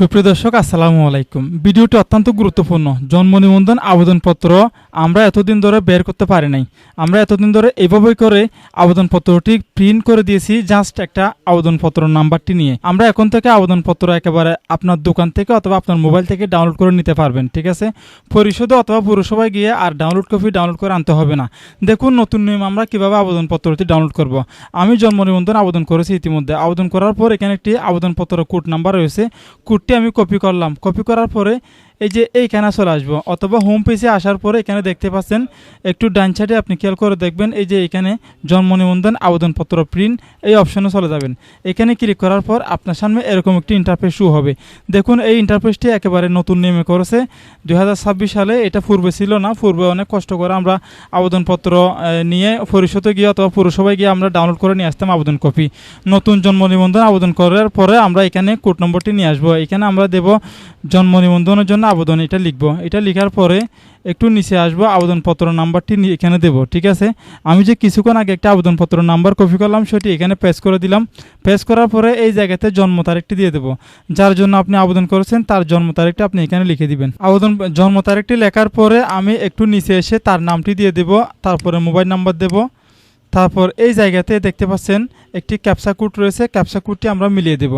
সুপ্রিয় দর্শক আসসালামু আলাইকুম। ভিডিওটি অত্যন্ত গুরুত্বপূর্ণ। জন্ম নিবন্ধন আবেদনপত্র আমরা এতদিন ধরে বের করতে পারি নাই। আমরা এতদিন ধরে এভাবেই করে আবেদনপত্রটি প্রিন্ট করে দিয়েছি, জাস্ট একটা আবেদনপত্র নাম্বারটি নিয়ে। আমরা এখন থেকে আবেদনপত্র একেবারে আপনার দোকান থেকে অথবা আপনার মোবাইল থেকে ডাউনলোড করে নিতে পারবেন, ঠিক আছে। পরিষদে অথবা পুরসভায় গিয়ে আর ডাউনলোড করে আনতে হবে না। দেখুন নতুন নিয়ম আমরা কিভাবে আবেদনপত্রটি ডাউনলোড করব। আমি জন্ম নিবন্ধন আবেদন করেছি ইতিমধ্যে। আবেদন করার পর এখানে একটি আবেদনপত্র কোড নাম্বার রয়েছে। কোডটি আমি কপি করলাম। কপি করার পরে এই যে এইখানে চলে আসবো অথবা হোম পেজে আসার পরে এখানে দেখতে পাচ্ছেন একটু ডান সাইডে আপনি খেয়াল করে দেখবেন এই যে এখানে জন্ম নিবন্ধন আবেদনপত্র প্রিন্ট এই অপশনে চলে যাবেন। এখানে ক্লিক করার পর আপনার সামনে এরকম একটি ইন্টারফেস শো হবে। দেখুন এই ইন্টারফেসটি একেবারে নতুন নিয়মে করেছে 2026 সালে। এটা পূর্বে ছিল না। পূর্বে অনেক কষ্ট করে আমরা আবেদনপত্র নিয়ে পরিষদে গিয়ে অথবা পুরসভায় গিয়ে আমরা ডাউনলোড করে নিয়ে আসতাম আবেদন কপি। নতুন জন্ম নিবন্ধন আবেদন করার পরে আমরা এখানে কোড নম্বরটি নিয়ে আসবো। এখানে আমরা দেব জন্ম নিবন্ধনের জন্য আবেদন, এটা লিখবো। এটা লেখার পরে একটু নিচে আসবো, আবেদনপত্র নাম্বারটি এখানে দেব, ঠিক আছে। আমি যে কিছুক্ষণ আগে একটা আবেদনপত্র নাম্বার কপি করলাম সেটি এখানে পেস্ট করে দিলাম। পেস্ট করার পরে এই জায়গাতে জন্ম তারিখটি দিয়ে দেবো। যার জন্য আপনি আবেদন করেছেন তার জন্ম তারিখটা আপনি এখানে লিখে দিবেন। জন্ম তারিখটি লেখার পরে আমি একটু নিচে এসে তার নামটি দিয়ে দেব, তারপরে মোবাইল নাম্বার দেব। তারপর এই জায়গাতে দেখতে পাচ্ছেন একটি ক্যাপচা কোড রয়েছে। ক্যাপচা কোডটি আমরা মিলিয়ে দেব।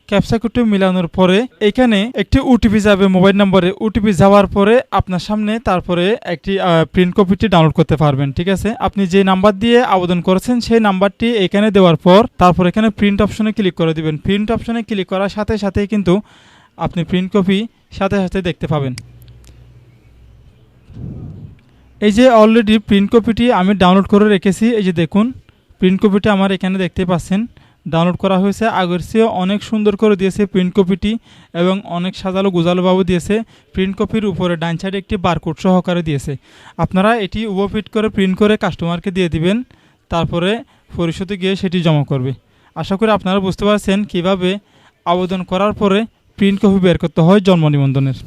ক্যাপচা কোডটি মিলানোর পরে এখানে একটি ওটিপি যাবে মোবাইল নম্বরে। ওটিপি যাওয়ার পরে আপনার সামনে তারপরে একটি প্রিন্ট কপিটি ডাউনলোড করতে পারবেন, ঠিক আছে। আপনি যে নাম্বার দিয়ে আবেদন করেছেন সেই নাম্বারটি এখানে দেওয়ার পর তারপর এখানে প্রিন্ট অপশনে ক্লিক করে দিবেন। প্রিন্ট অপশনে ক্লিক করার সাথে সাথেই কিন্তু আপনি প্রিন্ট কপি সাথে সাথে দেখতে পাবেন। এই যে অলরেডি প্রিন্ট কপিটি আমি ডাউনলোড করে রেখেছি। এই যে দেখুন প্রিন্ট কপিটি আমার এখানে দেখতে পাচ্ছেন ডাউনলোড করা হয়েছে। আগের চেয়ে অনেক সুন্দর করে দিয়েছে প্রিন্ট কপিটি এবং অনেক সাজালো গোজালোভাবে দিয়েছে। প্রিন্ট কপির উপরে ডান সাইডে একটি বারকোড সহকারে দিয়েছে। আপনারা এটি ওভারফিট করে প্রিন্ট করে কাস্টমারকে দিয়ে দিবেন, তারপরে পরিশোধে গিয়ে সেটি জমা করবে। আশা করি আপনারা বুঝতে পারছেন কিভাবে আবেদন করার পরে প্রিন্ট কপি বের করতে হয় জন্ম নিবন্ধনের।